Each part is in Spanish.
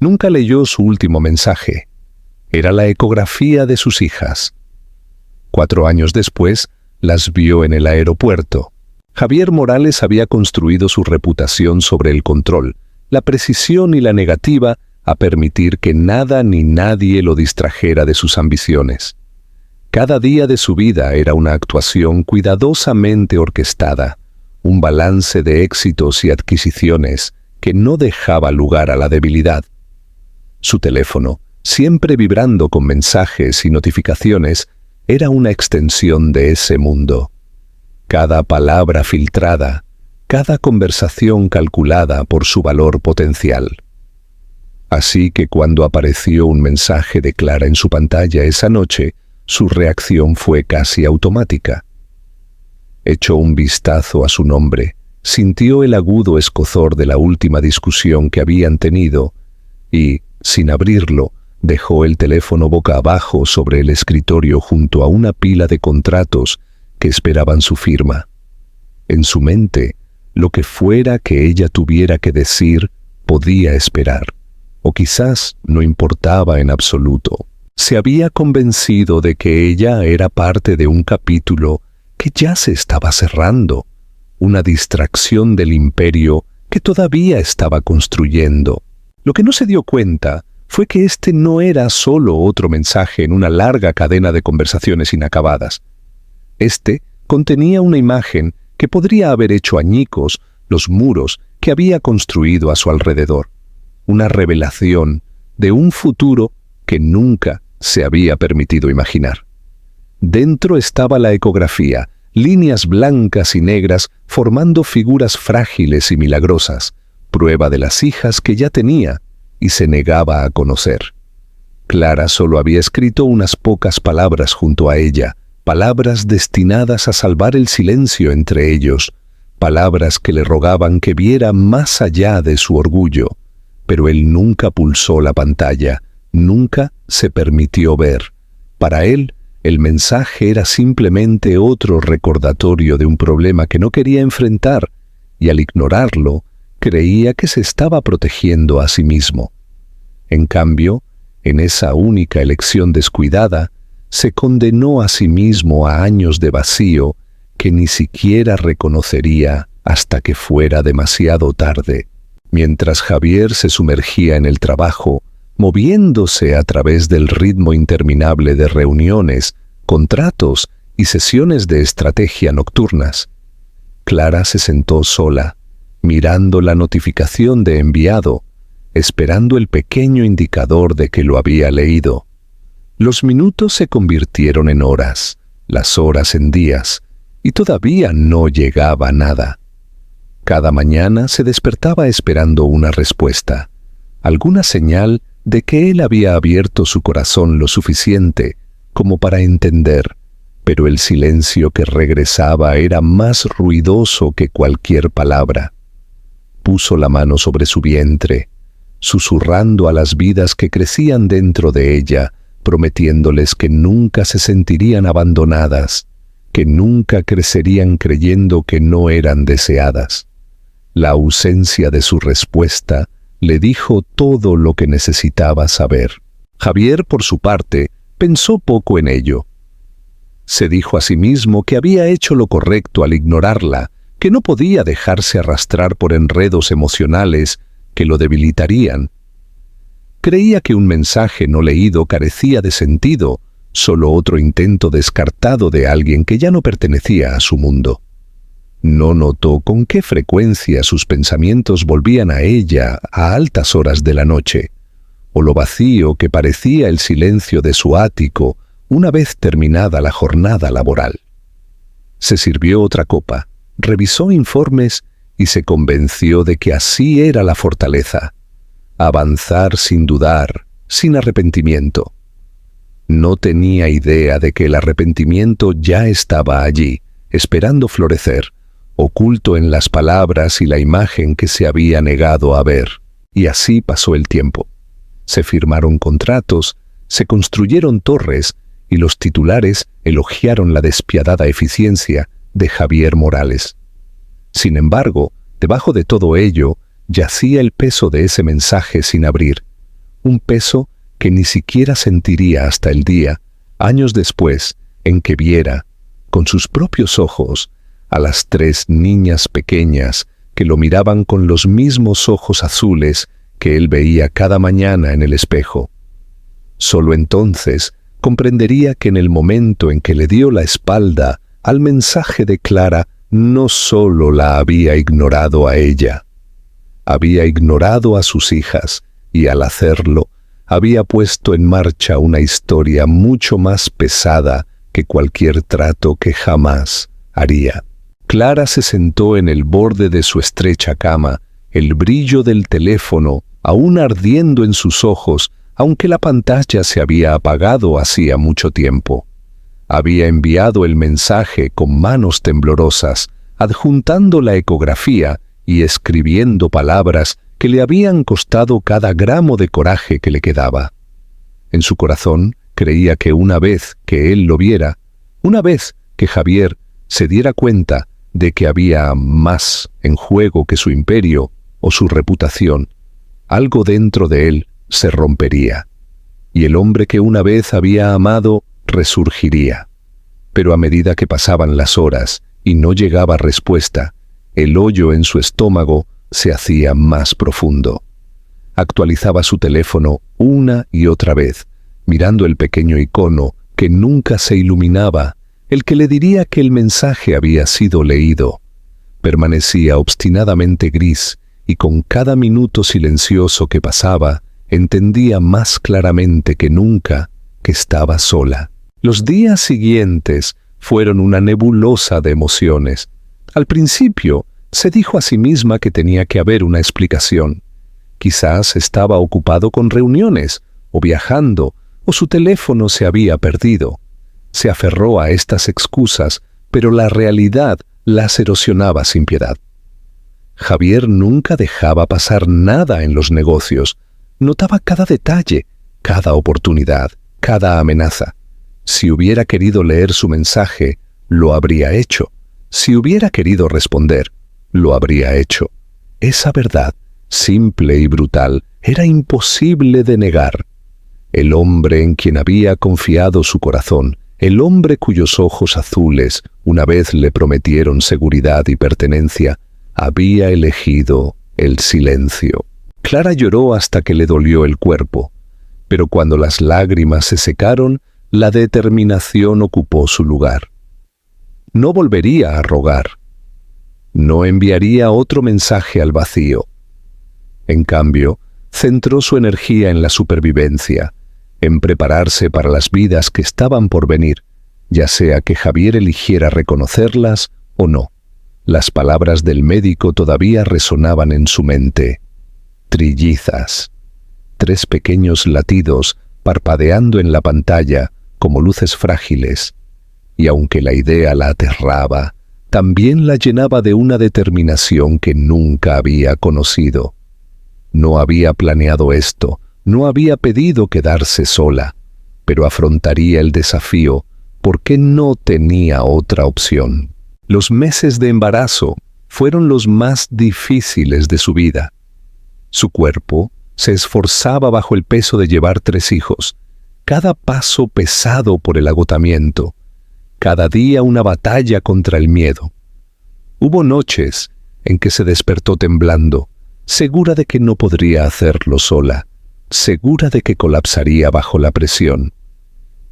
Nunca leyó su último mensaje. Era la ecografía de sus hijas. 4 años después, las vio en el aeropuerto. Javier Morales había construido su reputación sobre el control, la precisión y la negativa a permitir que nada ni nadie lo distrajera de sus ambiciones. Cada día de su vida era una actuación cuidadosamente orquestada, un balance de éxitos y adquisiciones que no dejaba lugar a la debilidad. Su teléfono, siempre vibrando con mensajes y notificaciones, era una extensión de ese mundo. Cada palabra filtrada, cada conversación calculada por su valor potencial. Así que cuando apareció un mensaje de Clara en su pantalla esa noche, su reacción fue casi automática. Echó un vistazo a su nombre, sintió el agudo escozor de la última discusión que habían tenido y, sin abrirlo, dejó el teléfono boca abajo sobre el escritorio junto a una pila de contratos que esperaban su firma. En su mente, lo que fuera que ella tuviera que decir podía esperar, o quizás no importaba en absoluto. Se había convencido de que ella era parte de un capítulo que ya se estaba cerrando, una distracción del imperio que todavía estaba construyendo. Lo que no se dio cuenta fue que este no era solo otro mensaje en una larga cadena de conversaciones inacabadas. Este contenía una imagen que podría haber hecho añicos los muros que había construido a su alrededor, una revelación de un futuro que nunca se había permitido imaginar. Dentro estaba la ecografía, líneas blancas y negras formando figuras frágiles y milagrosas, prueba de las hijas que ya tenía y se negaba a conocer. Clara solo había escrito unas pocas palabras junto a ella, palabras destinadas a salvar el silencio entre ellos, palabras que le rogaban que viera más allá de su orgullo, pero él nunca pulsó la pantalla, nunca se permitió ver. Para él, el mensaje era simplemente otro recordatorio de un problema que no quería enfrentar, y al ignorarlo, creía que se estaba protegiendo a sí mismo. En cambio, en esa única elección descuidada, se condenó a sí mismo a años de vacío que ni siquiera reconocería hasta que fuera demasiado tarde. Mientras Javier se sumergía en el trabajo, moviéndose a través del ritmo interminable de reuniones, contratos y sesiones de estrategia nocturnas, Clara se sentó sola, mirando la notificación de enviado, esperando el pequeño indicador de que lo había leído. Los minutos se convirtieron en horas, las horas en días, y todavía no llegaba nada. Cada mañana se despertaba esperando una respuesta, alguna señal de que él había abierto su corazón lo suficiente como para entender, pero el silencio que regresaba era más ruidoso que cualquier palabra. Puso la mano sobre su vientre, susurrando a las vidas que crecían dentro de ella, prometiéndoles que nunca se sentirían abandonadas, que nunca crecerían creyendo que no eran deseadas. La ausencia de su respuesta le dijo todo lo que necesitaba saber. Javier, por su parte, pensó poco en ello. Se dijo a sí mismo que había hecho lo correcto al ignorarla, que no podía dejarse arrastrar por enredos emocionales que lo debilitarían. Creía que un mensaje no leído carecía de sentido, solo otro intento descartado de alguien que ya no pertenecía a su mundo. No notó con qué frecuencia sus pensamientos volvían a ella a altas horas de la noche, o lo vacío que parecía el silencio de su ático una vez terminada la jornada laboral. Se sirvió otra copa, revisó informes y se convenció de que así era la fortaleza: avanzar sin dudar, sin arrepentimiento. No tenía idea de que el arrepentimiento ya estaba allí, esperando florecer, oculto en las palabras y la imagen que se había negado a ver. Y así pasó el tiempo. Se firmaron contratos, se construyeron torres y los titulares elogiaron la despiadada eficiencia de Javier Morales. Sin embargo, debajo de todo ello, yacía el peso de ese mensaje sin abrir, un peso que ni siquiera sentiría hasta el día, años después, en que viera, con sus propios ojos, a las 3 niñas pequeñas que lo miraban con los mismos ojos azules que él veía cada mañana en el espejo. Solo entonces comprendería que en el momento en que le dio la espalda al mensaje de Clara, no solo la había ignorado a ella, había ignorado a sus hijas, y al hacerlo, había puesto en marcha una historia mucho más pesada que cualquier trato que jamás haría. Clara se sentó en el borde de su estrecha cama, el brillo del teléfono aún ardiendo en sus ojos, aunque la pantalla se había apagado hacía mucho tiempo. Había enviado el mensaje con manos temblorosas, adjuntando la ecografía y escribiendo palabras que le habían costado cada gramo de coraje que le quedaba. En su corazón creía que una vez que él lo viera, una vez que Javier se diera cuenta de que había más en juego que su imperio o su reputación, algo dentro de él se rompería, y el hombre que una vez había amado resurgiría. Pero a medida que pasaban las horas y no llegaba respuesta, el hoyo en su estómago se hacía más profundo. Actualizaba su teléfono una y otra vez, mirando el pequeño icono que nunca se iluminaba, el que le diría que el mensaje había sido leído. Permanecía obstinadamente gris, y con cada minuto silencioso que pasaba, entendía más claramente que nunca que estaba sola. Los días siguientes fueron una nebulosa de emociones. Al principio, se dijo a sí misma que tenía que haber una explicación. Quizás estaba ocupado con reuniones, o viajando, o su teléfono se había perdido. Se aferró a estas excusas, pero la realidad las erosionaba sin piedad. Javier nunca dejaba pasar nada en los negocios. Notaba cada detalle, cada oportunidad, cada amenaza. Si hubiera querido leer su mensaje, lo habría hecho. Si hubiera querido responder, lo habría hecho. Esa verdad, simple y brutal, era imposible de negar. El hombre en quien había confiado su corazón, el hombre cuyos ojos azules una vez le prometieron seguridad y pertenencia, había elegido el silencio. Clara lloró hasta que le dolió el cuerpo, pero cuando las lágrimas se secaron, la determinación ocupó su lugar. No volvería a rogar. No enviaría otro mensaje al vacío. En cambio, centró su energía en la supervivencia, en prepararse para las vidas que estaban por venir, ya sea que Javier eligiera reconocerlas o no. Las palabras del médico todavía resonaban en su mente. Trillizas. 3 pequeños latidos parpadeando en la pantalla como luces frágiles, y aunque la idea la aterraba, también la llenaba de una determinación que nunca había conocido. No había planeado esto, no había pedido quedarse sola, pero afrontaría el desafío porque no tenía otra opción. Los meses de embarazo fueron los más difíciles de su vida. Su cuerpo se esforzaba bajo el peso de llevar 3 hijos, cada paso pesado por el agotamiento, cada día una batalla contra el miedo. Hubo noches en que se despertó temblando, segura de que no podría hacerlo sola, segura de que colapsaría bajo la presión.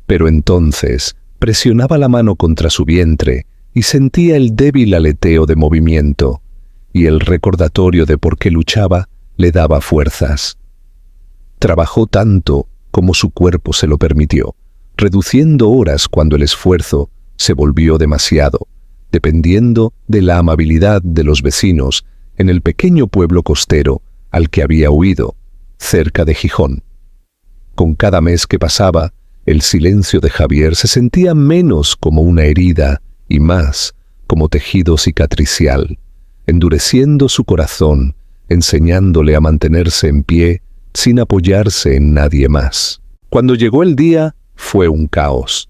Pero entonces presionaba la mano contra su vientre y sentía el débil aleteo de movimiento, y el recordatorio de por qué luchaba le daba fuerzas. Trabajó tanto como su cuerpo se lo permitió, reduciendo horas cuando el esfuerzo se volvió demasiado, dependiendo de la amabilidad de los vecinos en el pequeño pueblo costero al que había huido, cerca de Gijón. Con cada mes que pasaba, el silencio de Javier se sentía menos como una herida y más como tejido cicatricial, endureciendo su corazón, enseñándole a mantenerse en pie sin apoyarse en nadie más. Cuando llegó el día, fue un caos.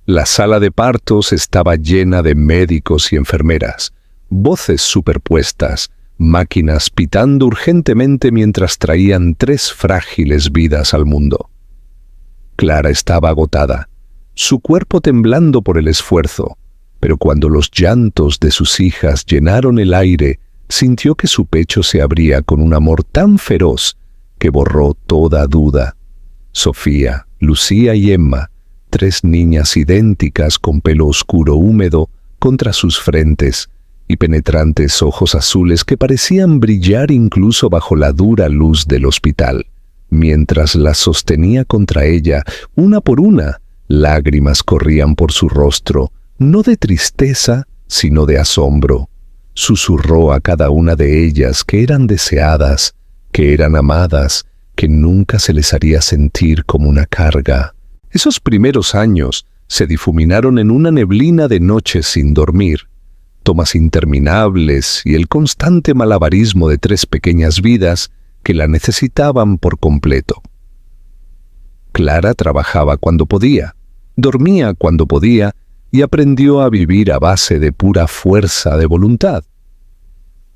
La sala de partos estaba llena de médicos y enfermeras, voces superpuestas, máquinas pitando urgentemente mientras traían 3 frágiles vidas al mundo. Clara estaba agotada, su cuerpo temblando por el esfuerzo, pero cuando los llantos de sus hijas llenaron el aire, sintió que su pecho se abría con un amor tan feroz que borró toda duda. Sofía, Lucía y Emma, 3 niñas idénticas con pelo oscuro húmedo contra sus frentes y penetrantes ojos azules que parecían brillar incluso bajo la dura luz del hospital. Mientras las sostenía contra ella, una por una, lágrimas corrían por su rostro, no de tristeza, sino de asombro. Susurró a cada una de ellas que eran deseadas, que eran amadas, que nunca se les haría sentir como una carga. Esos primeros años se difuminaron en una neblina de noches sin dormir, tomas interminables y el constante malabarismo de 3 pequeñas vidas que la necesitaban por completo. Clara trabajaba cuando podía, dormía cuando podía y aprendió a vivir a base de pura fuerza de voluntad.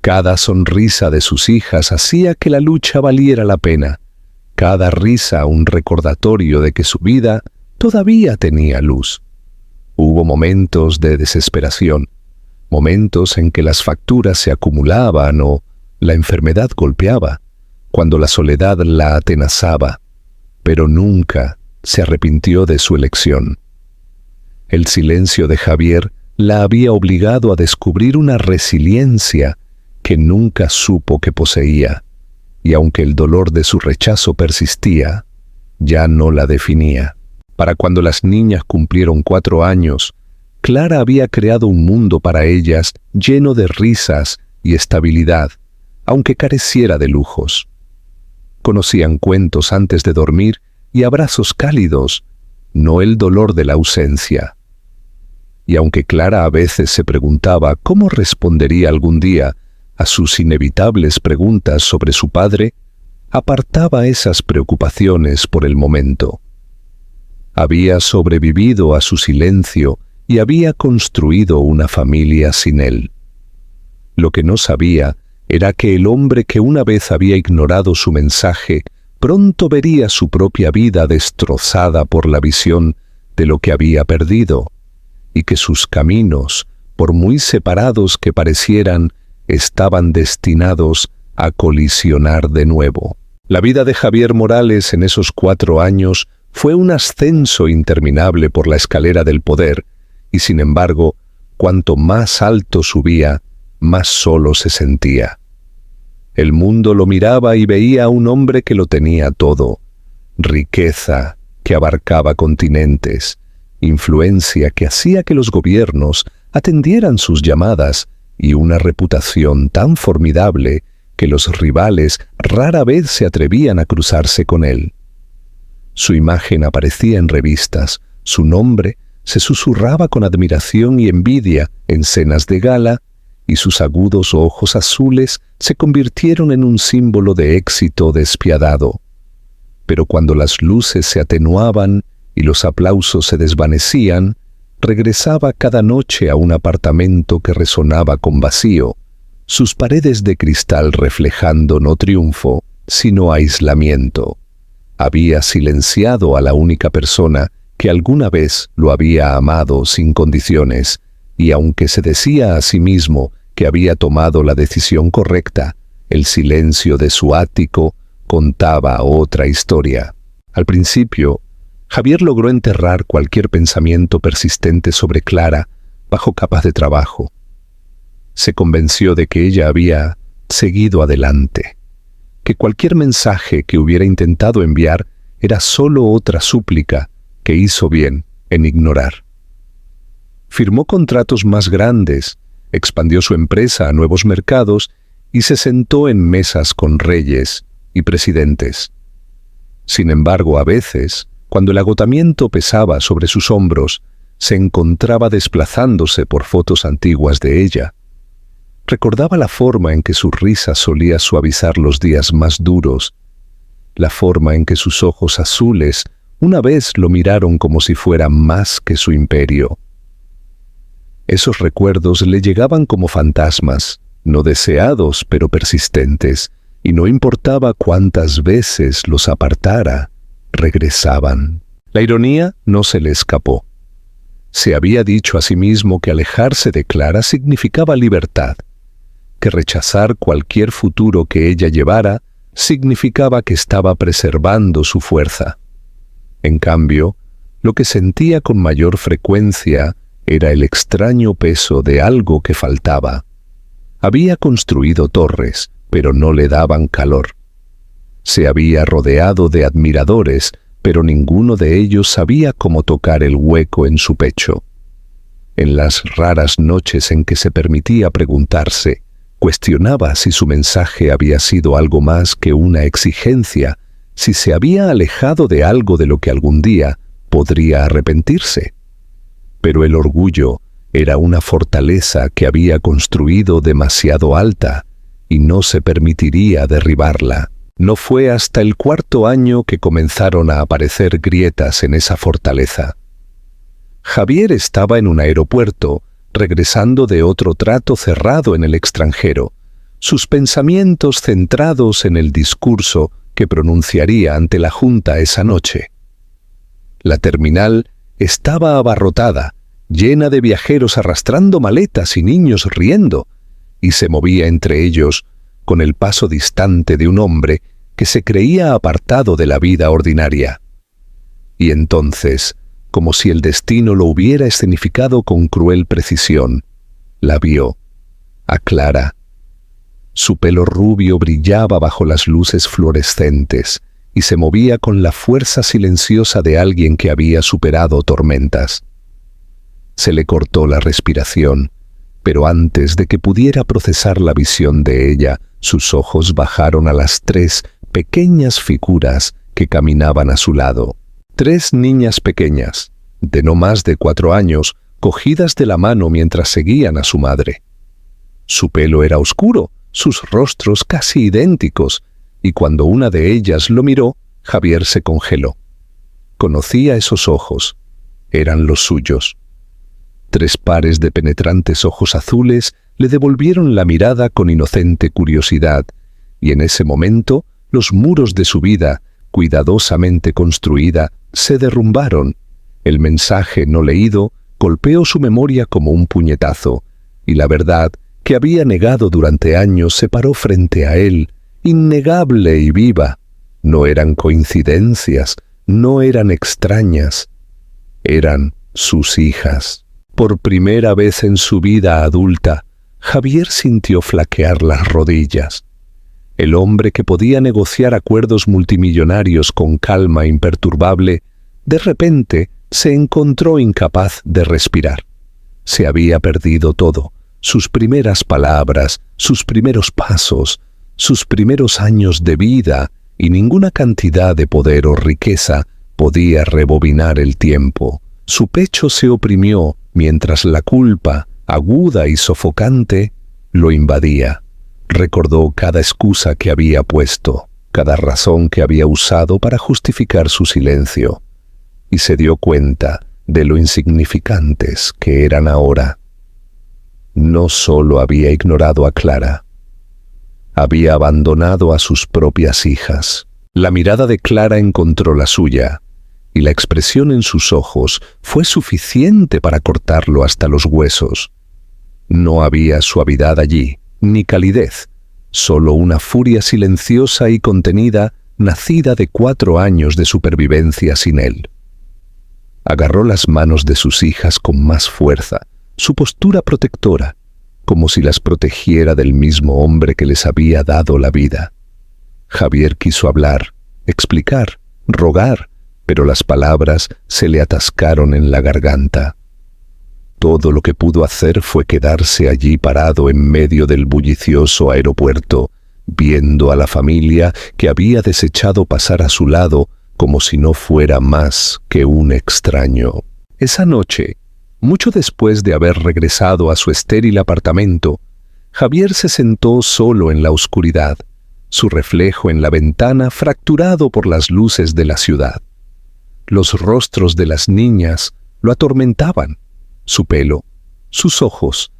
Cada sonrisa de sus hijas hacía que la lucha valiera la pena, cada risa un recordatorio de que su vida todavía tenía luz. Hubo momentos de desesperación, momentos en que las facturas se acumulaban o la enfermedad golpeaba, cuando la soledad la atenazaba, pero nunca se arrepintió de su elección. El silencio de Javier la había obligado a descubrir una resiliencia que nunca supo que poseía, y aunque el dolor de su rechazo persistía, ya no la definía. Para cuando las niñas cumplieron 4 años, Clara había creado un mundo para ellas lleno de risas y estabilidad, aunque careciera de lujos. Conocían cuentos antes de dormir y abrazos cálidos, no el dolor de la ausencia. Y aunque Clara a veces se preguntaba cómo respondería algún día a sus inevitables preguntas sobre su padre, apartaba esas preocupaciones por el momento. Había sobrevivido a su silencio y había construido una familia sin él. Lo que no sabía era que el hombre que una vez había ignorado su mensaje pronto vería su propia vida destrozada por la visión de lo que había perdido, y que sus caminos, por muy separados que parecieran, estaban destinados a colisionar de nuevo. La vida de Javier Morales en esos 4 años fue un ascenso interminable por la escalera del poder, y sin embargo, cuanto más alto subía, más solo se sentía. El mundo lo miraba y veía a un hombre que lo tenía todo: riqueza que abarcaba continentes, influencia que hacía que los gobiernos atendieran sus llamadas y una reputación tan formidable que los rivales rara vez se atrevían a cruzarse con él. Su imagen aparecía en revistas, su nombre se susurraba con admiración y envidia en cenas de gala, y sus agudos ojos azules se convirtieron en un símbolo de éxito despiadado. Pero cuando las luces se atenuaban y los aplausos se desvanecían, regresaba cada noche a un apartamento que resonaba con vacío, sus paredes de cristal reflejando no triunfo, sino aislamiento. Había silenciado a la única persona que alguna vez lo había amado sin condiciones, y aunque se decía a sí mismo que había tomado la decisión correcta, el silencio de su ático contaba otra historia. Al principio, Javier logró enterrar cualquier pensamiento persistente sobre Clara bajo capas de trabajo. Se convenció de que ella había seguido adelante, que cualquier mensaje que hubiera intentado enviar era solo otra súplica que hizo bien en ignorar. Firmó contratos más grandes, expandió su empresa a nuevos mercados y se sentó en mesas con reyes y presidentes. Sin embargo, a veces, cuando el agotamiento pesaba sobre sus hombros, se encontraba desplazándose por fotos antiguas de ella. Recordaba la forma en que su risa solía suavizar los días más duros, la forma en que sus ojos azules una vez lo miraron como si fuera más que su imperio. Esos recuerdos le llegaban como fantasmas, no deseados pero persistentes, y no importaba cuántas veces los apartara, regresaban. La ironía no se le escapó. Se había dicho a sí mismo que alejarse de Clara significaba libertad, que rechazar cualquier futuro que ella llevara significaba que estaba preservando su fuerza. En cambio, lo que sentía con mayor frecuencia era el extraño peso de algo que faltaba. Había construido torres, pero no le daban calor. Se había rodeado de admiradores, pero ninguno de ellos sabía cómo tocar el hueco en su pecho. En las raras noches en que se permitía preguntarse, cuestionaba si su mensaje había sido algo más que una exigencia, si se había alejado de algo de lo que algún día podría arrepentirse. Pero el orgullo era una fortaleza que había construido demasiado alta y no se permitiría derribarla. No fue hasta el 4.º año que comenzaron a aparecer grietas en esa fortaleza. Javier estaba en un aeropuerto, regresando de otro trato cerrado en el extranjero, sus pensamientos centrados en el discurso que pronunciaría ante la Junta esa noche. La terminal estaba abarrotada, llena de viajeros arrastrando maletas y niños riendo, y se movía entre ellos con el paso distante de un hombre que se creía apartado de la vida ordinaria. Y entonces, como si el destino lo hubiera escenificado con cruel precisión, la vio, a Clara. Su pelo rubio brillaba bajo las luces fluorescentes y se movía con la fuerza silenciosa de alguien que había superado tormentas. Se le cortó la respiración, pero antes de que pudiera procesar la visión de ella, sus ojos bajaron a las 3 pequeñas figuras que caminaban a su lado. 3 niñas pequeñas, de no más de 4 años, cogidas de la mano mientras seguían a su madre. Su pelo era oscuro, sus rostros casi idénticos, y cuando una de ellas lo miró, Javier se congeló. Conocía esos ojos, eran los suyos. 3 pares de penetrantes ojos azules le devolvieron la mirada con inocente curiosidad, y en ese momento los muros de su vida, cuidadosamente construida, se derrumbaron. El mensaje no leído golpeó su memoria como un puñetazo, y la verdad que había negado durante años se paró frente a él, innegable y viva. No eran coincidencias, no eran extrañas, eran sus hijas. Por primera vez en su vida adulta, Javier sintió flaquear las rodillas. El hombre que podía negociar acuerdos multimillonarios con calma imperturbable, de repente se encontró incapaz de respirar. Se había perdido todo, sus primeras palabras, sus primeros pasos, sus primeros años de vida, y ninguna cantidad de poder o riqueza podía rebobinar el tiempo. Su pecho se oprimió mientras la culpa, aguda y sofocante, lo invadía. Recordó cada excusa que había puesto, cada razón que había usado para justificar su silencio, y se dio cuenta de lo insignificantes que eran ahora. No solo había ignorado a Clara, había abandonado a sus propias hijas. La mirada de Clara encontró la suya, y la expresión en sus ojos fue suficiente para cortarlo hasta los huesos. No había suavidad allí, ni calidez, solo una furia silenciosa y contenida, nacida de 4 años de supervivencia sin él. Agarró las manos de sus hijas con más fuerza, su postura protectora, como si las protegiera del mismo hombre que les había dado la vida. Javier quiso hablar, explicar, rogar, pero las palabras se le atascaron en la garganta. Todo lo que pudo hacer fue quedarse allí parado en medio del bullicioso aeropuerto, viendo a la familia que había desechado pasar a su lado como si no fuera más que un extraño. Esa noche, mucho después de haber regresado a su estéril apartamento, Javier se sentó solo en la oscuridad, su reflejo en la ventana fracturado por las luces de la ciudad. Los rostros de las niñas lo atormentaban, su pelo, sus ojos,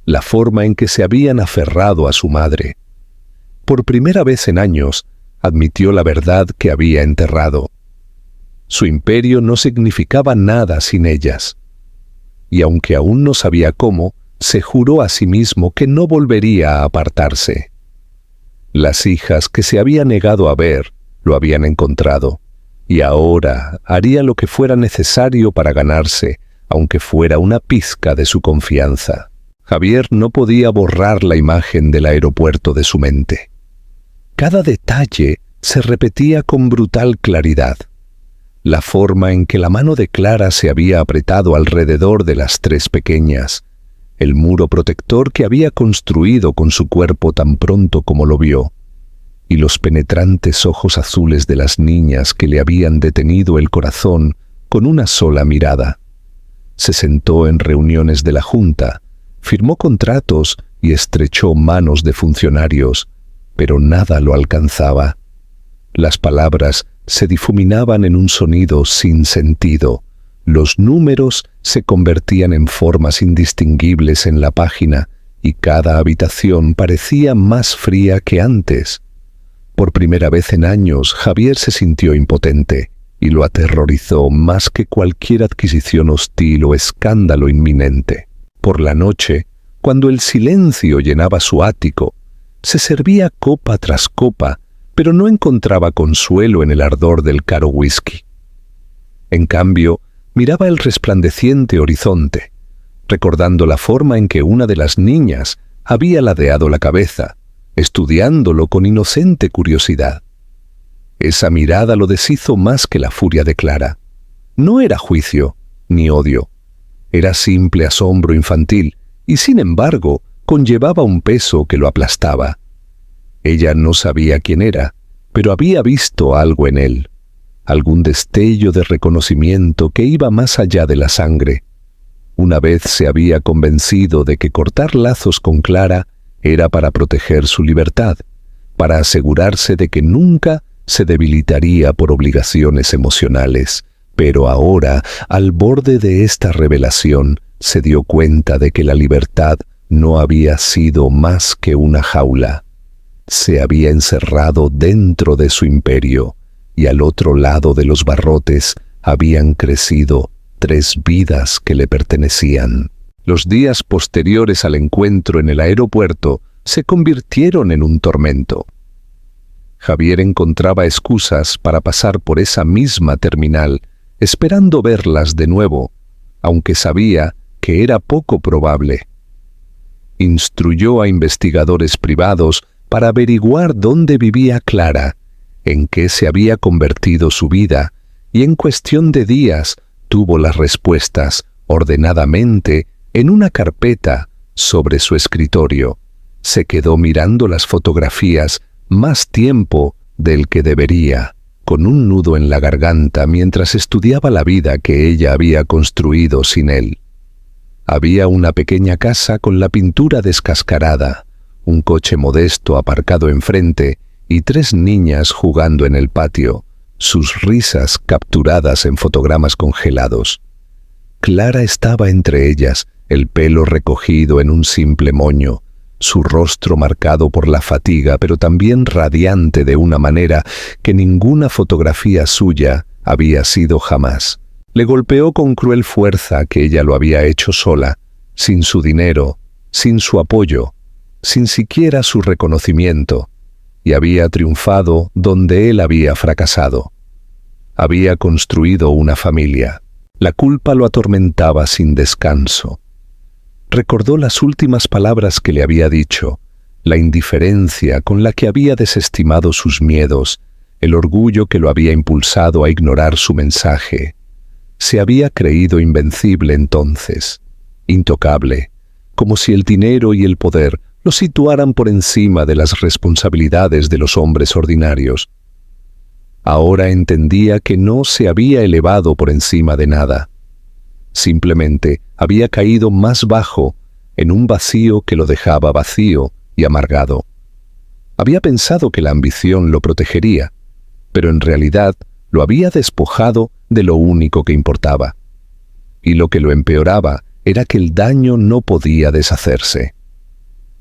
la forma en que se habían aferrado a su madre. Por primera vez en años, admitió la verdad que había enterrado. Su imperio no significaba nada sin ellas. Y aunque aún no sabía cómo, se juró a sí mismo que no volvería a apartarse. Las hijas que se había negado a ver lo habían encontrado, y ahora haría lo que fuera necesario para ganarse, aunque fuera una pizca de su confianza. Javier no podía borrar la imagen del aeropuerto de su mente. Cada detalle se repetía con brutal claridad. La forma en que la mano de Clara se había apretado alrededor de las tres pequeñas, el muro protector que había construido con su cuerpo tan pronto como lo vio, y los penetrantes ojos azules de las niñas que le habían detenido el corazón con una sola mirada. Se sentó en reuniones de la Junta, firmó contratos y estrechó manos de funcionarios, pero nada lo alcanzaba. Las palabras se difuminaban en un sonido sin sentido. Los números se convertían en formas indistinguibles en la página y cada habitación parecía más fría que antes. Por primera vez en años, Javier se sintió impotente y lo aterrorizó más que cualquier adquisición hostil o escándalo inminente. Por la noche, cuando el silencio llenaba su ático, se servía copa tras copa, pero no encontraba consuelo en el ardor del caro whisky. En cambio, miraba el resplandeciente horizonte, recordando la forma en que una de las niñas había ladeado la cabeza, estudiándolo con inocente curiosidad. Esa mirada lo deshizo más que la furia de Clara. No era juicio ni odio. Era simple asombro infantil y, sin embargo, conllevaba un peso que lo aplastaba. Ella no sabía quién era, pero había visto algo en él, algún destello de reconocimiento que iba más allá de la sangre. Una vez se había convencido de que cortar lazos con Clara era para proteger su libertad, para asegurarse de que nunca se debilitaría por obligaciones emocionales. Pero ahora, al borde de esta revelación, se dio cuenta de que la libertad no había sido más que una jaula. Se había encerrado dentro de su imperio, y al otro lado de los barrotes habían crecido 3 vidas que le pertenecían. Los días posteriores al encuentro en el aeropuerto se convirtieron en un tormento. Javier encontraba excusas para pasar por esa misma terminal, esperando verlas de nuevo, aunque sabía que era poco probable. Instruyó a investigadores privados para averiguar dónde vivía Clara, en qué se había convertido su vida, y en cuestión de días tuvo las respuestas ordenadamente en una carpeta sobre su escritorio. Se quedó mirando las fotografías más tiempo del que debería, con un nudo en la garganta mientras estudiaba la vida que ella había construido sin él. Había una pequeña casa con la pintura descascarada, un coche modesto aparcado enfrente y 3 niñas jugando en el patio, sus risas capturadas en fotogramas congelados. Clara estaba entre ellas, el pelo recogido en un simple moño, su rostro marcado por la fatiga, pero también radiante de una manera que ninguna fotografía suya había sido jamás. Le golpeó con cruel fuerza que ella lo había hecho sola, sin su dinero, sin su apoyo, sin siquiera su reconocimiento, y había triunfado donde él había fracasado. Había construido una familia. La culpa lo atormentaba sin descanso. Recordó las últimas palabras que le había dicho, la indiferencia con la que había desestimado sus miedos, el orgullo que lo había impulsado a ignorar su mensaje. Se había creído invencible entonces, intocable, como si el dinero y el poder lo situaran por encima de las responsabilidades de los hombres ordinarios. Ahora entendía que no se había elevado por encima de nada. Simplemente había caído más bajo en un vacío que lo dejaba vacío y amargado. Había pensado que la ambición lo protegería, pero en realidad lo había despojado de lo único que importaba. Y lo que lo empeoraba era que el daño no podía deshacerse.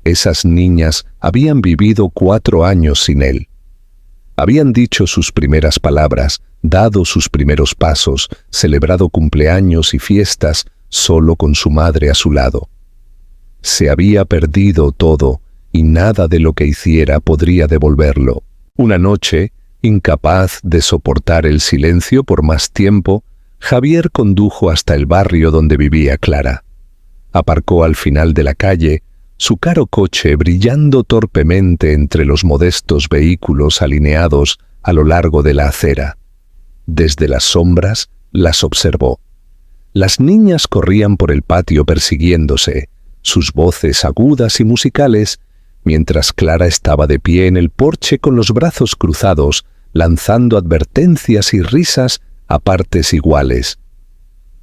Esas niñas habían vivido 4 años sin él. Habían dicho sus primeras palabras, dado sus primeros pasos, celebrado cumpleaños y fiestas solo con su madre a su lado. Se había perdido todo y nada de lo que hiciera podría devolverlo. Una noche, incapaz de soportar el silencio por más tiempo, Javier condujo hasta el barrio donde vivía Clara. Aparcó al final de la calle, su caro coche brillando torpemente entre los modestos vehículos alineados a lo largo de la acera. Desde las sombras las observó. Las niñas corrían por el patio persiguiéndose, sus voces agudas y musicales, mientras Clara estaba de pie en el porche con los brazos cruzados, lanzando advertencias y risas a partes iguales.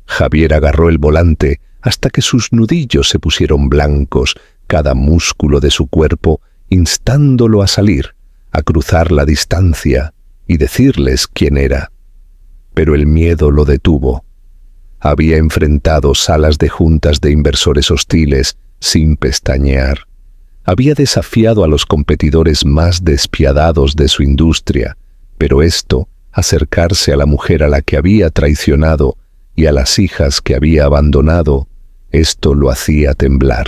Javier agarró el volante hasta que sus nudillos se pusieron blancos, cada músculo de su cuerpo instándolo a salir, a cruzar la distancia y decirles quién era. Pero el miedo lo detuvo. Había enfrentado salas de juntas de inversores hostiles sin pestañear. Había desafiado a los competidores más despiadados de su industria, pero esto, acercarse a la mujer a la que había traicionado y a las hijas que había abandonado, esto lo hacía temblar.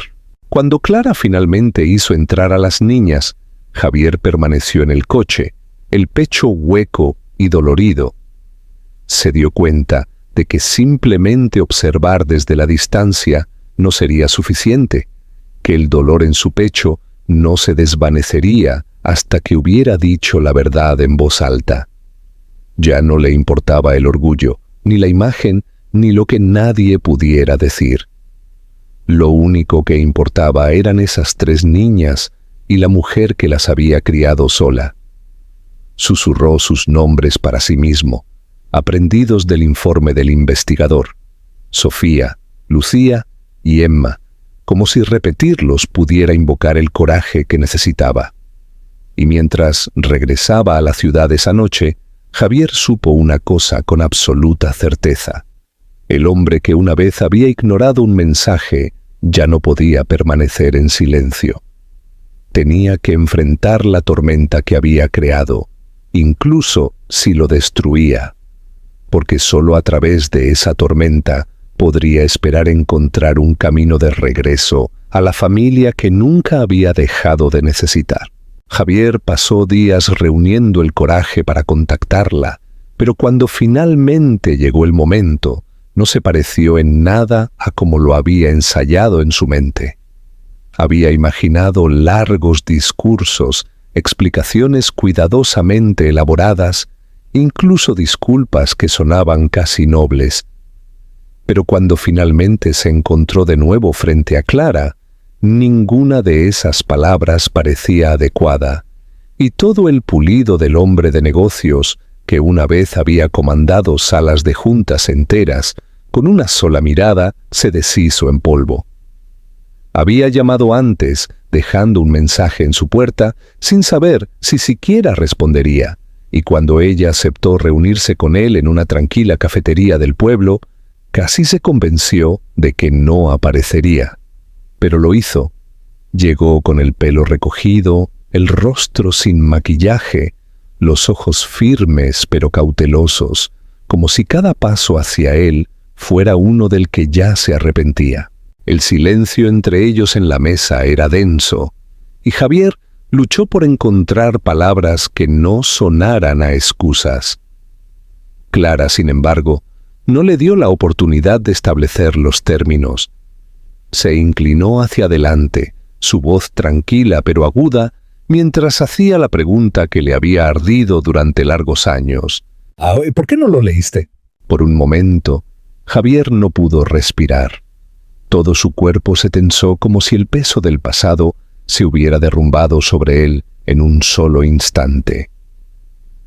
Cuando Clara finalmente hizo entrar a las niñas, Javier permaneció en el coche, el pecho hueco y dolorido. Se dio cuenta de que simplemente observar desde la distancia no sería suficiente, que el dolor en su pecho no se desvanecería hasta que hubiera dicho la verdad en voz alta. Ya no le importaba el orgullo, ni la imagen, ni lo que nadie pudiera decir. Lo único que importaba eran esas 3 niñas y la mujer que las había criado sola. Susurró sus nombres para sí mismo, aprendidos del informe del investigador: Sofía, Lucía y Emma, como si repetirlos pudiera invocar el coraje que necesitaba. Y mientras regresaba a la ciudad esa noche, Javier supo una cosa con absoluta certeza. El hombre que una vez había ignorado un mensaje ya no podía permanecer en silencio. Tenía que enfrentar la tormenta que había creado, incluso si lo destruía, porque solo a través de esa tormenta podría esperar encontrar un camino de regreso a la familia que nunca había dejado de necesitar. Javier pasó días reuniendo el coraje para contactarla, pero cuando finalmente llegó el momento, no se pareció en nada a como lo había ensayado en su mente. Había imaginado largos discursos, explicaciones cuidadosamente elaboradas, incluso disculpas que sonaban casi nobles. Pero cuando finalmente se encontró de nuevo frente a Clara, ninguna de esas palabras parecía adecuada, y todo el pulido del hombre de negocios, que una vez había comandado salas de juntas enteras, con una sola mirada se deshizo en polvo. Había llamado antes, dejando un mensaje en su puerta, sin saber si siquiera respondería, y cuando ella aceptó reunirse con él en una tranquila cafetería del pueblo, casi se convenció de que no aparecería. Pero lo hizo. Llegó con el pelo recogido, el rostro sin maquillaje, los ojos firmes pero cautelosos, como si cada paso hacia él fuera uno del que ya se arrepentía. El silencio entre ellos en la mesa era denso, y Javier luchó por encontrar palabras que no sonaran a excusas. Clara, sin embargo, no le dio la oportunidad de establecer los términos. Se inclinó hacia adelante, su voz tranquila pero aguda, mientras hacía la pregunta que le había ardido durante largos años. ¿Por qué no lo leíste? Por un momento, Javier no pudo respirar. Todo su cuerpo se tensó como si el peso del pasado se hubiera derrumbado sobre él en un solo instante.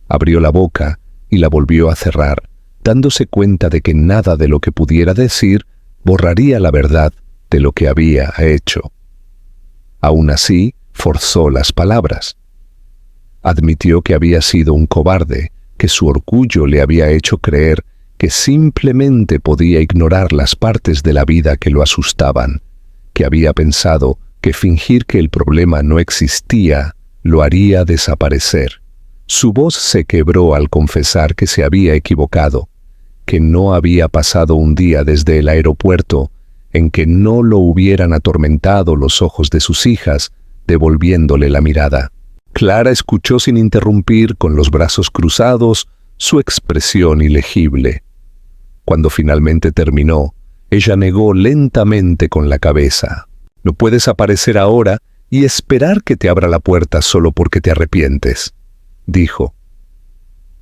Abrió la boca y la volvió a cerrar, dándose cuenta de que nada de lo que pudiera decir borraría la verdad de lo que había hecho. Aún así, forzó las palabras. Admitió que había sido un cobarde, que su orgullo le había hecho creer que simplemente podía ignorar las partes de la vida que lo asustaban, que había pensado que fingir que el problema no existía lo haría desaparecer. Su voz se quebró al confesar que se había equivocado, que no había pasado un día desde el aeropuerto en que no lo hubieran atormentado los ojos de sus hijas, devolviéndole la mirada. Clara escuchó sin interrumpir, con los brazos cruzados, su expresión ilegible. Cuando finalmente terminó, ella negó lentamente con la cabeza. No puedes aparecer ahora y esperar que te abra la puerta solo porque te arrepientes, dijo.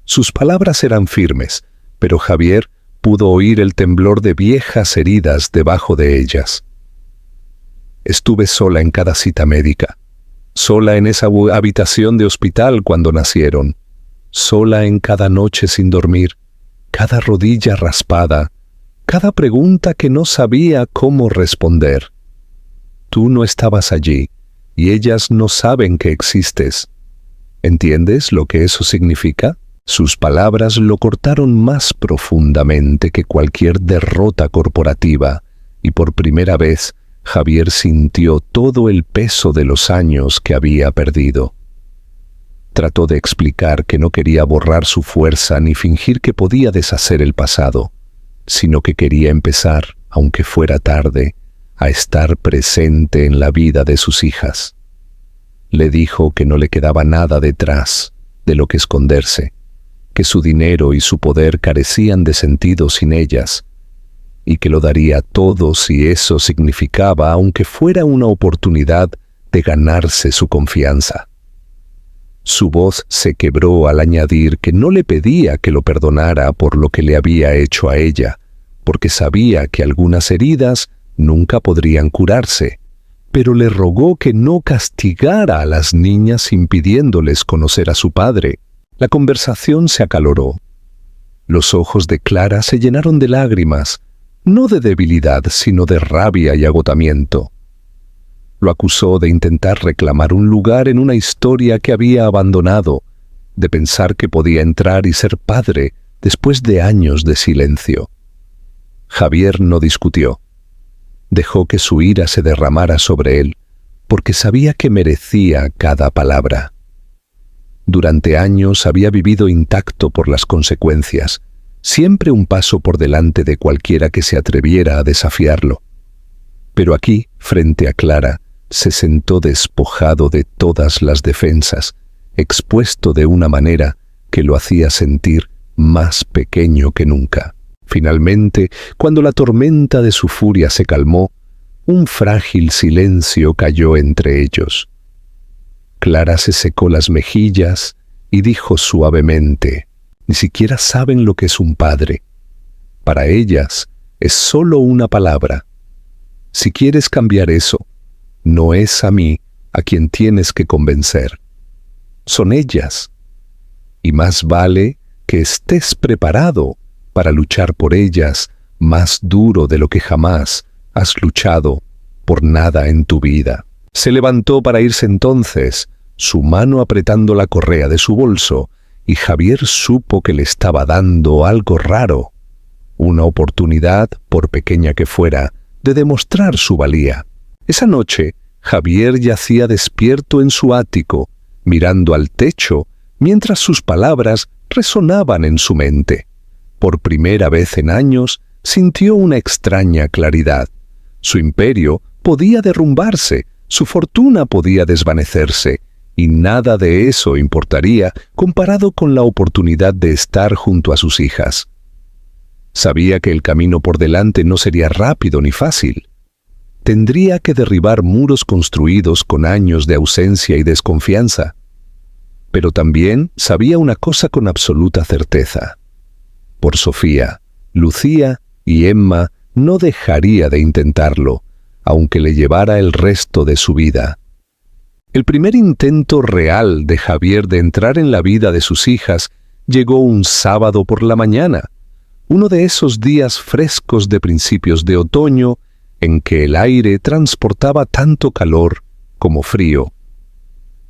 Sus palabras eran firmes, pero Javier pudo oír el temblor de viejas heridas debajo de ellas. Estuve sola en cada cita médica, sola en esa habitación de hospital cuando nacieron, sola en cada noche sin dormir, cada rodilla raspada, cada pregunta que no sabía cómo responder. Tú no estabas allí, y ellas no saben que existes. ¿Entiendes lo que eso significa? Sus palabras lo cortaron más profundamente que cualquier derrota corporativa, y por primera vez Javier sintió todo el peso de los años que había perdido. Trató de explicar que no quería borrar su fuerza ni fingir que podía deshacer el pasado, sino que quería empezar, aunque fuera tarde, a estar presente en la vida de sus hijas. Le dijo que no le quedaba nada detrás de lo que esconderse, que su dinero y su poder carecían de sentido sin ellas, y que lo daría todo si eso significaba, aunque fuera una oportunidad, de ganarse su confianza. Su voz se quebró al añadir que no le pedía que lo perdonara por lo que le había hecho a ella, porque sabía que algunas heridas nunca podrían curarse, pero le rogó que no castigara a las niñas impidiéndoles conocer a su padre. La conversación se acaloró. Los ojos de Clara se llenaron de lágrimas, no de debilidad, sino de rabia y agotamiento. Lo acusó de intentar reclamar un lugar en una historia que había abandonado, de pensar que podía entrar y ser padre después de años de silencio. Javier no discutió. Dejó que su ira se derramara sobre él, porque sabía que merecía cada palabra. Durante años había vivido intacto por las consecuencias, siempre un paso por delante de cualquiera que se atreviera a desafiarlo. Pero aquí, frente a Clara, se sentó despojado de todas las defensas, expuesto de una manera que lo hacía sentir más pequeño que nunca. Finalmente, cuando la tormenta de su furia se calmó, un frágil silencio cayó entre ellos. Clara se secó las mejillas y dijo suavemente: «Ni siquiera saben lo que es un padre. Para ellas es solo una palabra. Si quieres cambiar eso, no es a mí a quien tienes que convencer. Son ellas. Y más vale que estés preparado para luchar por ellas más duro de lo que jamás has luchado por nada en tu vida». Se levantó para irse entonces, su mano apretando la correa de su bolso, y Javier supo que le estaba dando algo raro, una oportunidad, por pequeña que fuera, de demostrar su valía. Esa noche, Javier yacía despierto en su ático, mirando al techo, mientras sus palabras resonaban en su mente. Por primera vez en años, sintió una extraña claridad. Su imperio podía derrumbarse, su fortuna podía desvanecerse, y nada de eso importaría comparado con la oportunidad de estar junto a sus hijas. Sabía que el camino por delante no sería rápido ni fácil. Tendría que derribar muros construidos con años de ausencia y desconfianza. Pero también sabía una cosa con absoluta certeza. Por Sofía, Lucía y Emma no dejaría de intentarlo, aunque le llevara el resto de su vida. El primer intento real de Javier de entrar en la vida de sus hijas llegó un sábado por la mañana, uno de esos días frescos de principios de otoño en que el aire transportaba tanto calor como frío.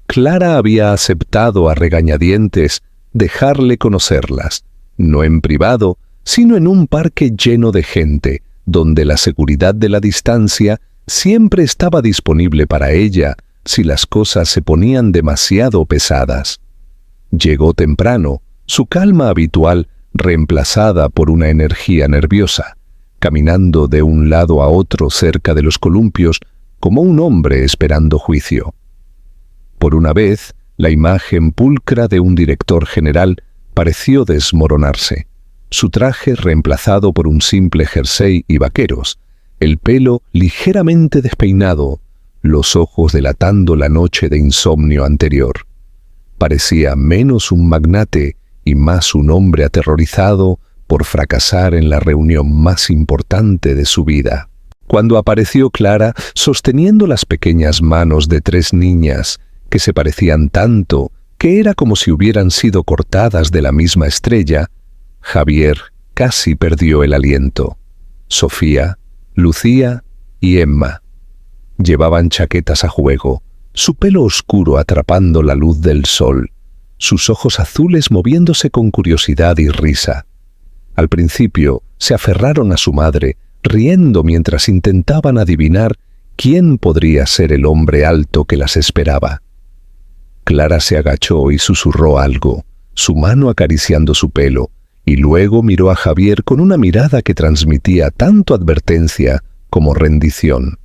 Clara había aceptado a regañadientes dejarle conocerlas, no en privado, sino en un parque lleno de gente, donde la seguridad de la distancia Siempre estaba disponible para ella si las cosas se ponían demasiado pesadas. Llegó temprano, su calma habitual reemplazada por una energía nerviosa, caminando de un lado a otro cerca de los columpios como un hombre esperando juicio. Por una vez, la imagen pulcra de un director general pareció desmoronarse. Su traje reemplazado por un simple jersey y vaqueros, el pelo ligeramente despeinado, los ojos delatando la noche de insomnio anterior. Parecía menos un magnate y más un hombre aterrorizado por fracasar en la reunión más importante de su vida. Cuando apareció Clara sosteniendo las pequeñas manos de 3 niñas que se parecían tanto que era como si hubieran sido cortadas de la misma estrella, Javier casi perdió el aliento. Sofía, Lucía y Emma llevaban chaquetas a juego, su pelo oscuro atrapando la luz del sol, sus ojos azules moviéndose con curiosidad y risa. Al principio se aferraron a su madre, riendo mientras intentaban adivinar quién podría ser el hombre alto que las esperaba. Clara se agachó y susurró algo, su mano acariciando su pelo, y luego miró a Javier con una mirada que transmitía tanto advertencia como rendición.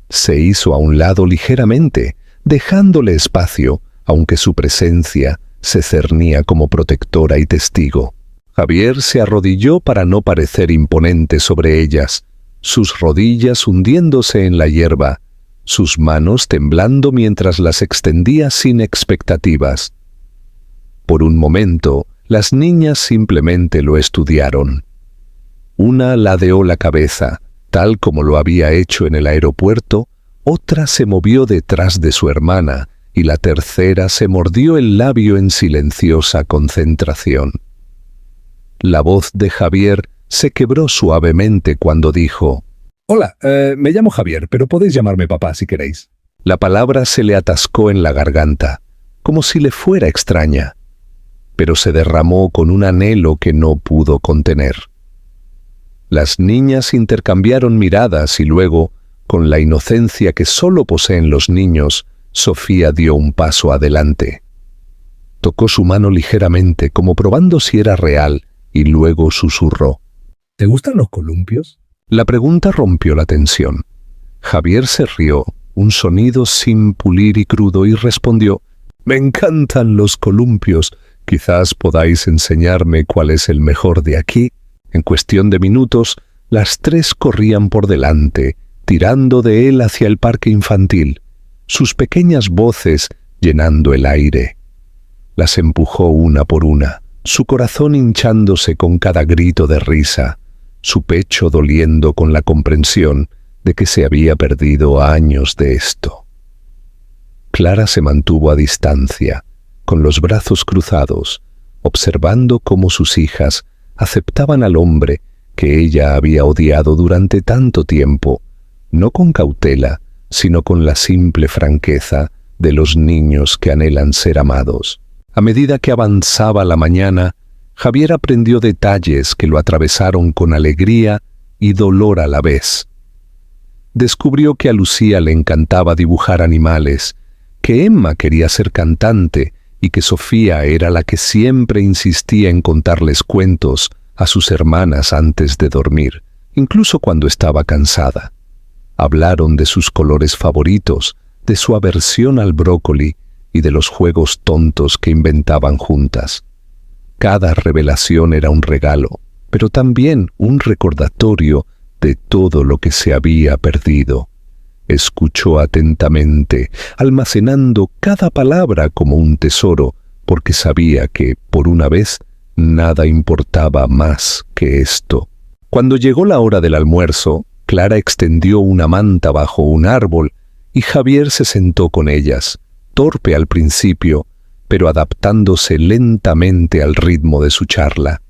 Se hizo a un lado ligeramente, dejándole espacio, aunque su presencia se cernía como protectora y testigo. Javier se arrodilló para no parecer imponente sobre ellas, sus rodillas hundiéndose en la hierba, sus manos temblando mientras las extendía sin expectativas. Por un momento, las niñas simplemente lo estudiaron. Una ladeó la cabeza, tal como lo había hecho en el aeropuerto, otra se movió detrás de su hermana y la tercera se mordió el labio en silenciosa concentración. La voz de Javier se quebró suavemente cuando dijo: Hola, me llamo Javier, pero podéis llamarme papá si queréis. La palabra se le atascó en la garganta, como si le fuera extraña, pero se derramó con un anhelo que no pudo contener. Las niñas intercambiaron miradas y luego, con la inocencia que solo poseen los niños, Sofía dio un paso adelante. Tocó su mano ligeramente, como probando si era real, y luego susurró: ¿Te gustan los columpios? La pregunta rompió la tensión. Javier se rió, un sonido sin pulir y crudo, y respondió: «Me encantan los columpios. Quizás podáis enseñarme cuál es el mejor de aquí». En cuestión de minutos, las 3 corrían por delante, tirando de él hacia el parque infantil, sus pequeñas voces llenando el aire. Las empujó una por una, su corazón hinchándose con cada grito de risa, su pecho doliendo con la comprensión de que se había perdido años de esto. Clara se mantuvo a distancia, con los brazos cruzados, observando cómo sus hijas aceptaban al hombre que ella había odiado durante tanto tiempo, no con cautela, sino con la simple franqueza de los niños que anhelan ser amados. A medida que avanzaba la mañana, Javier aprendió detalles que lo atravesaron con alegría y dolor a la vez. Descubrió que a Lucía le encantaba dibujar animales, que Emma quería ser cantante y que Sofía era la que siempre insistía en contarles cuentos a sus hermanas antes de dormir, incluso cuando estaba cansada. Hablaron de sus colores favoritos, de su aversión al brócoli y de los juegos tontos que inventaban juntas. Cada revelación era un regalo, pero también un recordatorio de todo lo que se había perdido. Escuchó atentamente, almacenando cada palabra como un tesoro, porque sabía que, por una vez, nada importaba más que esto. Cuando llegó la hora del almuerzo, Clara extendió una manta bajo un árbol y Javier se sentó con ellas, torpe al principio, pero adaptándose lentamente al ritmo de su charla.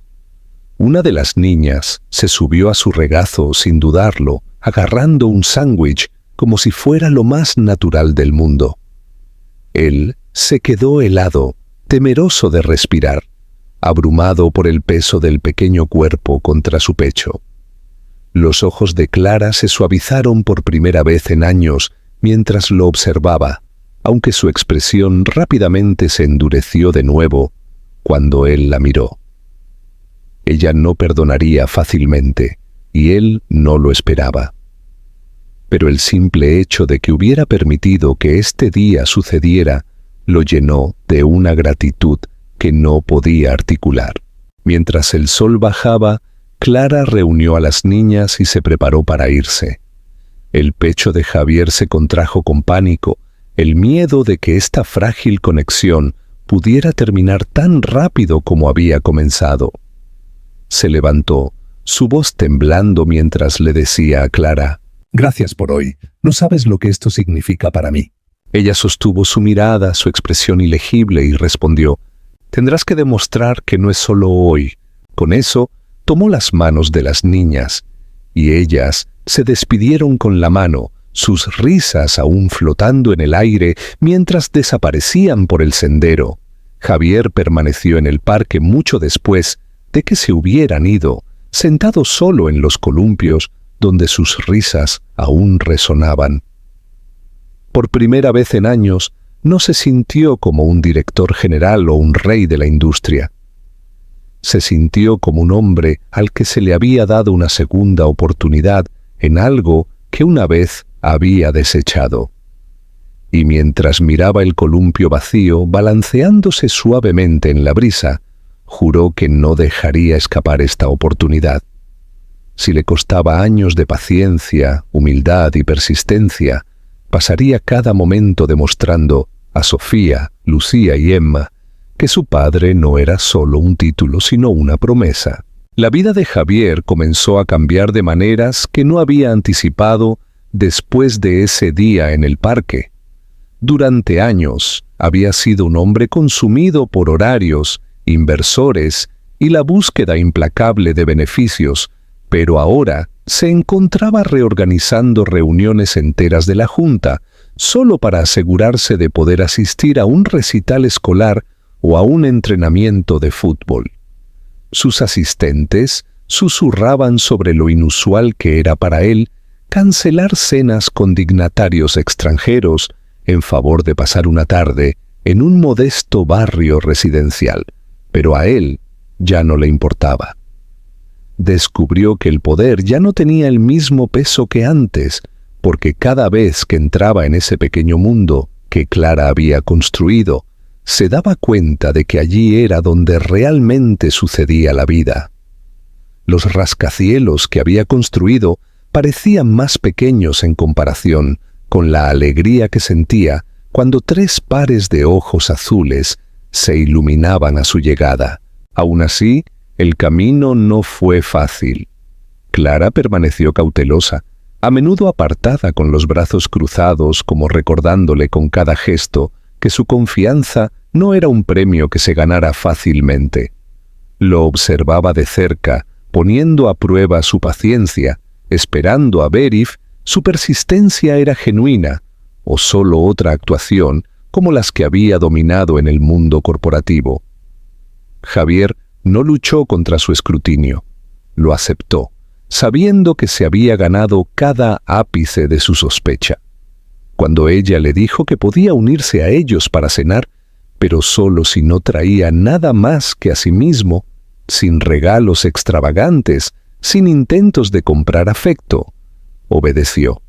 Una de las niñas se subió a su regazo sin dudarlo, agarrando un sándwich como si fuera lo más natural del mundo. Él se quedó helado, temeroso de respirar, abrumado por el peso del pequeño cuerpo contra su pecho. Los ojos de Clara se suavizaron por primera vez en años mientras lo observaba, aunque su expresión rápidamente se endureció de nuevo cuando él la miró. Ella no perdonaría fácilmente, y él no lo esperaba. Pero el simple hecho de que hubiera permitido que este día sucediera lo llenó de una gratitud que no podía articular. Mientras el sol bajaba, Clara reunió a las niñas y se preparó para irse. El pecho de Javier se contrajo con pánico, el miedo de que esta frágil conexión pudiera terminar tan rápido como había comenzado. Se levantó, su voz temblando mientras le decía a Clara: Gracias por hoy. No sabes lo que esto significa para mí. Ella sostuvo su mirada, su expresión ilegible, y respondió: Tendrás que demostrar que no es solo hoy. Con eso, tomó las manos de las niñas, y ellas se despidieron con la mano, sus risas aún flotando en el aire mientras desaparecían por el sendero. Javier permaneció en el parque mucho después de que se hubieran ido, sentado solo en los columpios, donde sus risas aún resonaban. Por primera vez en años, no se sintió como un director general o un rey de la industria. Se sintió como un hombre al que se le había dado una segunda oportunidad en algo que una vez había desechado. Y mientras miraba el columpio vacío, balanceándose suavemente en la brisa, juró que no dejaría escapar esta oportunidad. Si le costaba años de paciencia, humildad y persistencia, pasaría cada momento demostrando a Sofía, Lucía y Emma que su padre no era solo un título, sino una promesa. La vida de Javier comenzó a cambiar de maneras que no había anticipado después de ese día en el parque. Durante años había sido un hombre consumido por horarios, inversores y la búsqueda implacable de beneficios, pero ahora se encontraba reorganizando reuniones enteras de la Junta solo para asegurarse de poder asistir a un recital escolar o a un entrenamiento de fútbol. Sus asistentes susurraban sobre lo inusual que era para él cancelar cenas con dignatarios extranjeros en favor de pasar una tarde en un modesto barrio residencial, pero a él ya no le importaba. Descubrió que el poder ya no tenía el mismo peso que antes, porque cada vez que entraba en ese pequeño mundo que Clara había construido, se daba cuenta de que allí era donde realmente sucedía la vida. Los rascacielos que había construido parecían más pequeños en comparación con la alegría que sentía cuando 3 pares de ojos azules se iluminaban a su llegada. Aún así, el camino no fue fácil. Clara permaneció cautelosa, a menudo apartada con los brazos cruzados, como recordándole con cada gesto que su confianza no era un premio que se ganara fácilmente. Lo observaba de cerca, poniendo a prueba su paciencia, esperando a ver if su persistencia era genuina o solo otra actuación como las que había dominado en el mundo corporativo. Javier no luchó contra su escrutinio, lo aceptó, sabiendo que se había ganado cada ápice de su sospecha. Cuando ella le dijo que podía unirse a ellos para cenar, pero solo si no traía nada más que a sí mismo, sin regalos extravagantes, sin intentos de comprar afecto, obedeció.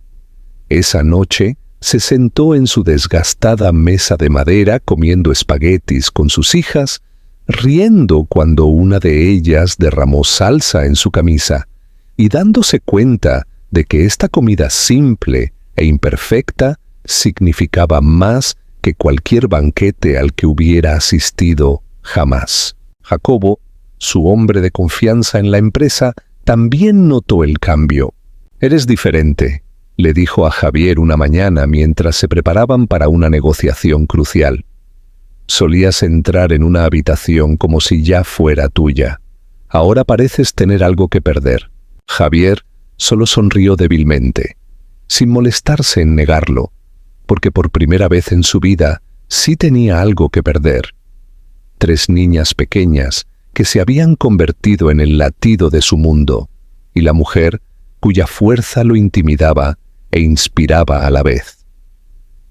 Esa noche se sentó en su desgastada mesa de madera comiendo espaguetis con sus hijas, riendo cuando una de ellas derramó salsa en su camisa y dándose cuenta de que esta comida simple e imperfecta significaba más que cualquier banquete al que hubiera asistido jamás. Jacobo, su hombre de confianza en la empresa, también notó el cambio. «Eres diferente», le dijo a Javier una mañana mientras se preparaban para una negociación crucial. «Solías entrar en una habitación como si ya fuera tuya. Ahora pareces tener algo que perder». Javier solo sonrió débilmente, sin molestarse en negarlo, porque por primera vez en su vida sí tenía algo que perder. 3 niñas pequeñas que se habían convertido en el latido de su mundo, y la mujer cuya fuerza lo intimidaba e inspiraba a la vez.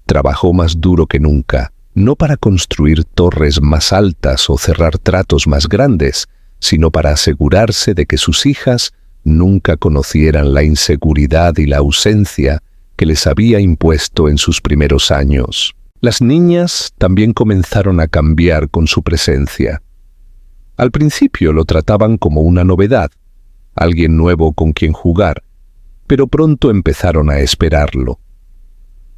Trabajó más duro que nunca, no para construir torres más altas o cerrar tratos más grandes, sino para asegurarse de que sus hijas nunca conocieran la inseguridad y la ausencia que les había impuesto en sus primeros años. Las niñas también comenzaron a cambiar con su presencia. Al principio lo trataban como una novedad, alguien nuevo con quien jugar, pero pronto empezaron a esperarlo.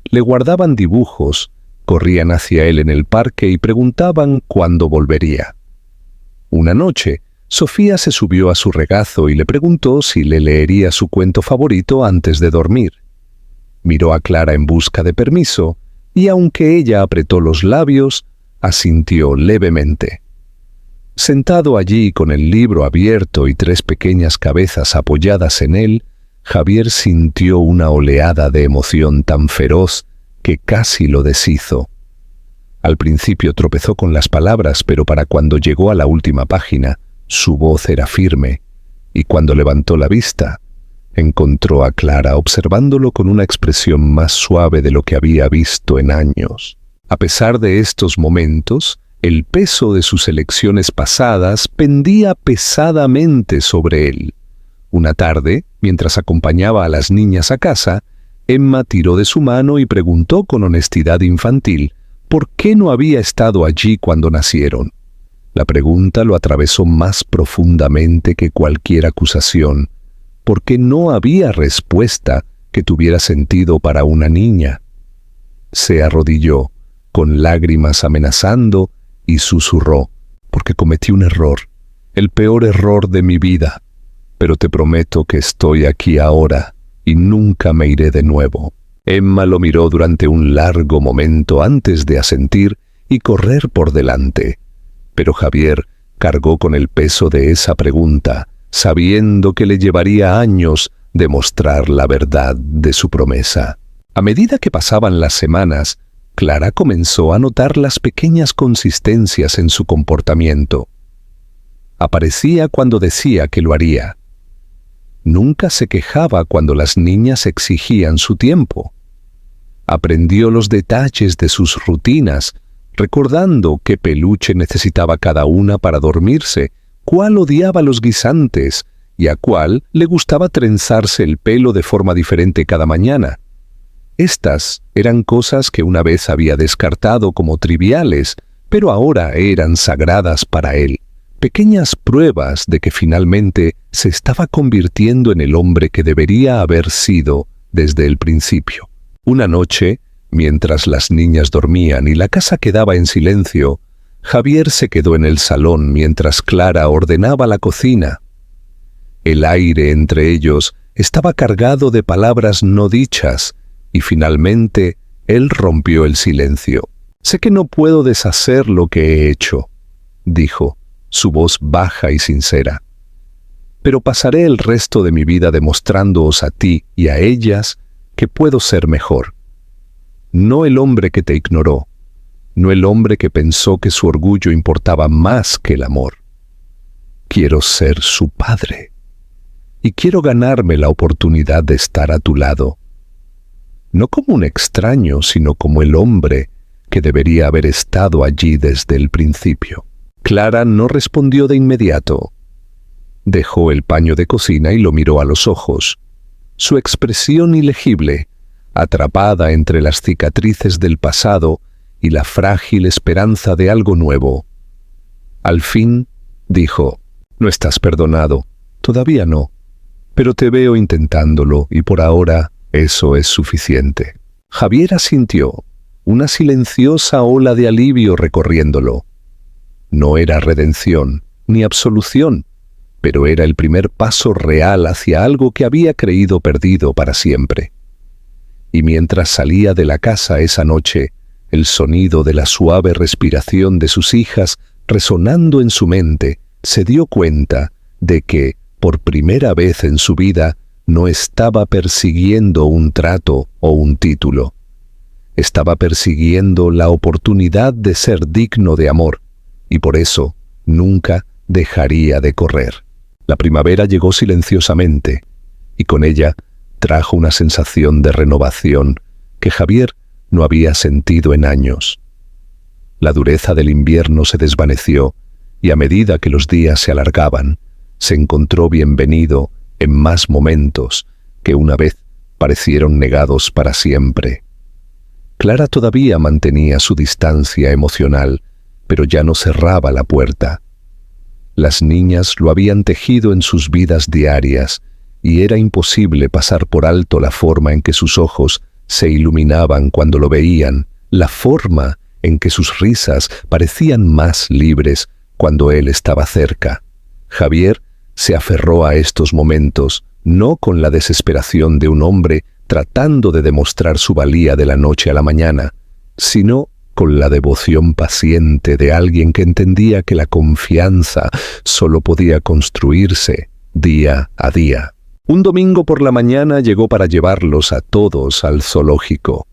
Le guardaban dibujos, corrían hacia él en el parque y preguntaban cuándo volvería. Una noche, Sofía se subió a su regazo y le preguntó si le leería su cuento favorito antes de dormir. Miró a Clara en busca de permiso y, aunque ella apretó los labios, asintió levemente. Sentado allí con el libro abierto y 3 pequeñas cabezas apoyadas en él, Javier sintió una oleada de emoción tan feroz que casi lo deshizo. Al principio tropezó con las palabras, pero para cuando llegó a la última página, su voz era firme, y cuando levantó la vista, encontró a Clara observándolo con una expresión más suave de lo que había visto en años. A pesar de estos momentos, el peso de sus elecciones pasadas pendía pesadamente sobre él. Una tarde, mientras acompañaba a las niñas a casa, Emma tiró de su mano y preguntó con honestidad infantil por qué no había estado allí cuando nacieron. La pregunta lo atravesó más profundamente que cualquier acusación, porque no había respuesta que tuviera sentido para una niña. Se arrodilló, con lágrimas amenazando, y susurró, porque cometí un error, el peor error de mi vida, pero te prometo que estoy aquí ahora y nunca me iré de nuevo. Emma lo miró durante un largo momento antes de asentir y correr por delante, pero Javier cargó con el peso de esa pregunta, sabiendo que le llevaría años demostrar la verdad de su promesa. A medida que pasaban las semanas, Clara comenzó a notar las pequeñas consistencias en su comportamiento. Aparecía cuando decía que lo haría. Nunca se quejaba cuando las niñas exigían su tiempo. Aprendió los detalles de sus rutinas, recordando qué peluche necesitaba cada una para dormirse, cuál odiaba los guisantes y a cuál le gustaba trenzarse el pelo de forma diferente cada mañana. Estas eran cosas que una vez había descartado como triviales, pero ahora eran sagradas para él, pequeñas pruebas de que finalmente se estaba convirtiendo en el hombre que debería haber sido desde el principio. Una noche, mientras las niñas dormían y la casa quedaba en silencio, Javier se quedó en el salón mientras Clara ordenaba la cocina. El aire entre ellos estaba cargado de palabras no dichas, y finalmente él rompió el silencio. «Sé que no puedo deshacer lo que he hecho», dijo, su voz baja y sincera. «Pero pasaré el resto de mi vida demostrándoos a ti y a ellas que puedo ser mejor. No el hombre que te ignoró, no el hombre que pensó que su orgullo importaba más que el amor. Quiero ser su padre, y quiero ganarme la oportunidad de estar a tu lado, no como un extraño, sino como el hombre que debería haber estado allí desde el principio». Clara no respondió de inmediato. Dejó el paño de cocina y lo miró a los ojos. Su expresión ilegible, atrapada entre las cicatrices del pasado y la frágil esperanza de algo nuevo. Al fin, dijo, «No estás perdonado, todavía no, pero te veo intentándolo y por ahora eso es suficiente». Javier asintió, una silenciosa ola de alivio recorriéndolo. No era redención ni absolución, pero era el primer paso real hacia algo que había creído perdido para siempre. Y mientras salía de la casa esa noche, el sonido de la suave respiración de sus hijas resonando en su mente, se dio cuenta de que, por primera vez en su vida, no estaba persiguiendo un trato o un título. Estaba persiguiendo la oportunidad de ser digno de amor, y por eso nunca dejaría de correr. La primavera llegó silenciosamente, y con ella trajo una sensación de renovación que Javier no había sentido en años. La dureza del invierno se desvaneció y a medida que los días se alargaban, se encontró bienvenido en más momentos que una vez parecieron negados para siempre. Clara todavía mantenía su distancia emocional, pero ya no cerraba la puerta. Las niñas lo habían tejido en sus vidas diarias y era imposible pasar por alto la forma en que sus ojos se iluminaban cuando lo veían, la forma en que sus risas parecían más libres cuando él estaba cerca. Javier se aferró a estos momentos, no con la desesperación de un hombre tratando de demostrar su valía de la noche a la mañana, sino con la devoción paciente de alguien que entendía que la confianza solo podía construirse día a día. Un domingo por la mañana llegó para llevarlos a todos al zoológico.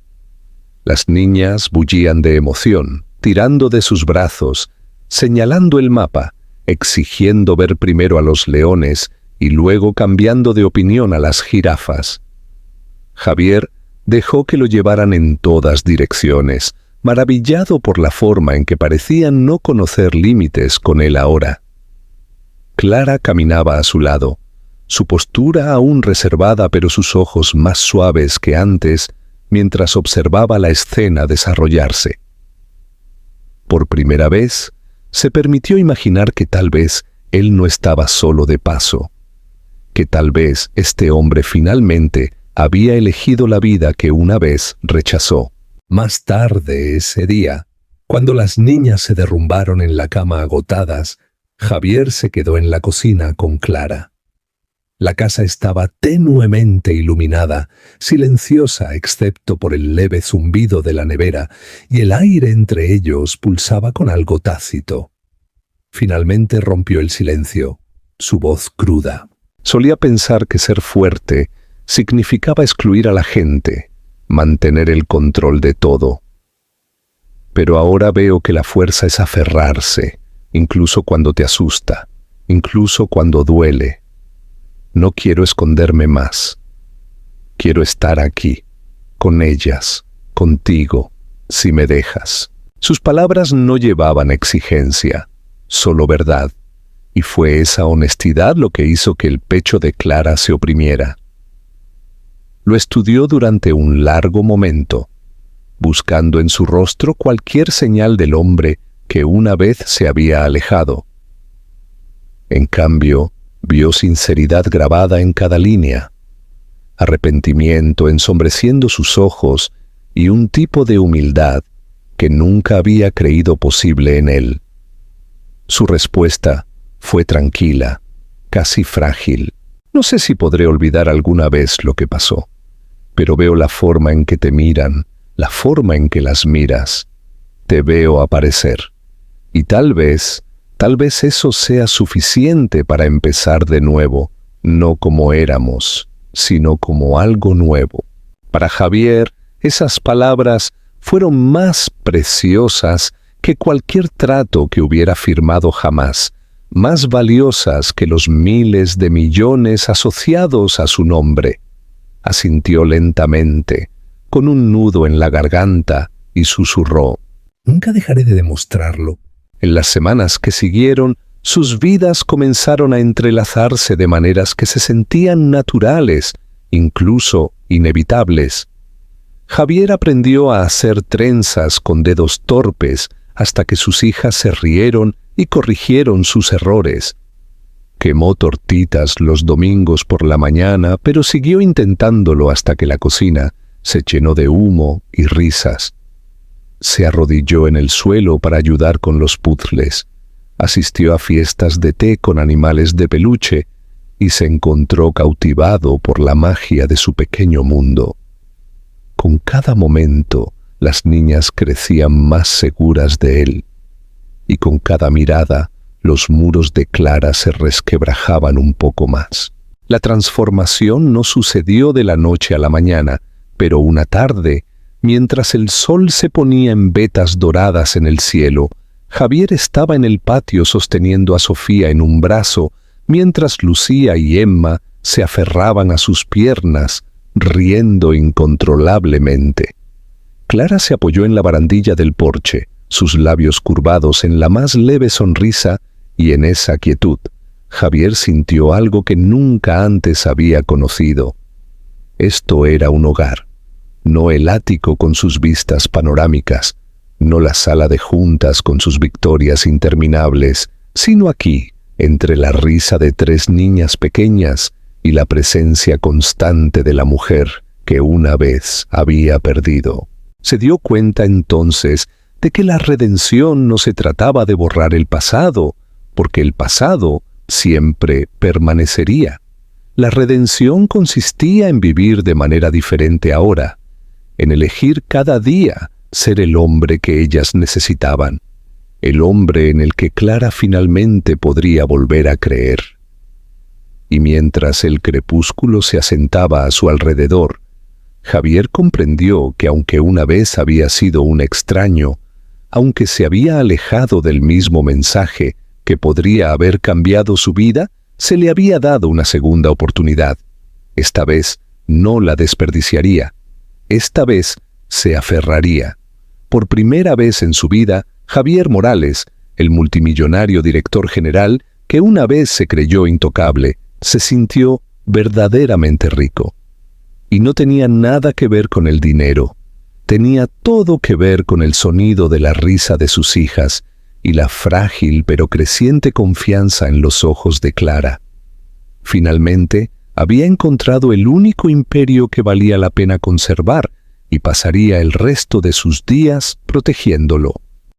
Las niñas bullían de emoción, tirando de sus brazos, señalando el mapa, exigiendo ver primero a los leones y luego cambiando de opinión a las jirafas. Javier dejó que lo llevaran en todas direcciones, maravillado por la forma en que parecían no conocer límites con él ahora. Clara caminaba a su lado, su postura aún reservada pero sus ojos más suaves que antes, mientras observaba la escena desarrollarse. Por primera vez, se permitió imaginar que tal vez él no estaba solo de paso, que tal vez este hombre finalmente había elegido la vida que una vez rechazó. Más tarde ese día, cuando las niñas se derrumbaron en la cama agotadas, Javier se quedó en la cocina con Clara. La casa estaba tenuemente iluminada, silenciosa excepto por el leve zumbido de la nevera, y el aire entre ellos pulsaba con algo tácito. Finalmente rompió el silencio, su voz cruda. Solía pensar que ser fuerte significaba excluir a la gente, mantener el control de todo. Pero ahora veo que la fuerza es aferrarse, incluso cuando te asusta, incluso cuando duele. No quiero esconderme más. Quiero estar aquí, con ellas, contigo, si me dejas. Sus palabras no llevaban exigencia, solo verdad, y fue esa honestidad lo que hizo que el pecho de Clara se oprimiera. Lo estudió durante un largo momento, buscando en su rostro cualquier señal del hombre que una vez se había alejado. En cambio, vio sinceridad grabada en cada línea, arrepentimiento ensombreciendo sus ojos y un tipo de humildad que nunca había creído posible en él. Su respuesta fue tranquila, casi frágil. No sé si podré olvidar alguna vez lo que pasó, pero veo la forma en que te miran, la forma en que las miras. Te veo aparecer, y tal vez eso sea suficiente para empezar de nuevo, no como éramos, sino como algo nuevo. Para Javier, esas palabras fueron más preciosas que cualquier trato que hubiera firmado jamás, más valiosas que los miles de millones asociados a su nombre. Asintió lentamente, con un nudo en la garganta, y susurró: «Nunca dejaré de demostrarlo». En las semanas que siguieron, sus vidas comenzaron a entrelazarse de maneras que se sentían naturales, incluso inevitables. Javier aprendió a hacer trenzas con dedos torpes hasta que sus hijas se rieron y corrigieron sus errores. Quemó tortitas los domingos por la mañana, pero siguió intentándolo hasta que la cocina se llenó de humo y risas. Se arrodilló en el suelo para ayudar con los puzzles, asistió a fiestas de té con animales de peluche y se encontró cautivado por la magia de su pequeño mundo. Con cada momento, las niñas crecían más seguras de él, y con cada mirada, los muros de Clara se resquebrajaban un poco más. La transformación no sucedió de la noche a la mañana, pero una tarde, mientras el sol se ponía en vetas doradas en el cielo, Javier estaba en el patio sosteniendo a Sofía en un brazo, mientras Lucía y Emma se aferraban a sus piernas, riendo incontrolablemente. Clara se apoyó en la barandilla del porche, sus labios curvados en la más leve sonrisa, y en esa quietud, Javier sintió algo que nunca antes había conocido. Esto era un hogar, no el ático con sus vistas panorámicas, no la sala de juntas con sus victorias interminables, sino aquí, entre la risa de 3 niñas pequeñas y la presencia constante de la mujer que una vez había perdido. Se dio cuenta entonces de que la redención no se trataba de borrar el pasado, porque el pasado siempre permanecería. La redención consistía en vivir de manera diferente ahora, en elegir cada día ser el hombre que ellas necesitaban, el hombre en el que Clara finalmente podría volver a creer. Y mientras el crepúsculo se asentaba a su alrededor, Javier comprendió que aunque una vez había sido un extraño, aunque se había alejado del mismo mensaje que podría haber cambiado su vida, se le había dado una segunda oportunidad. Esta vez no la desperdiciaría. Esta vez se aferraría. Por primera vez en su vida, Javier Morales, el multimillonario director general que una vez se creyó intocable, se sintió verdaderamente rico. Y no tenía nada que ver con el dinero. Tenía todo que ver con el sonido de la risa de sus hijas y la frágil pero creciente confianza en los ojos de Clara. Finalmente, había encontrado el único imperio que valía la pena conservar y pasaría el resto de sus días protegiéndolo.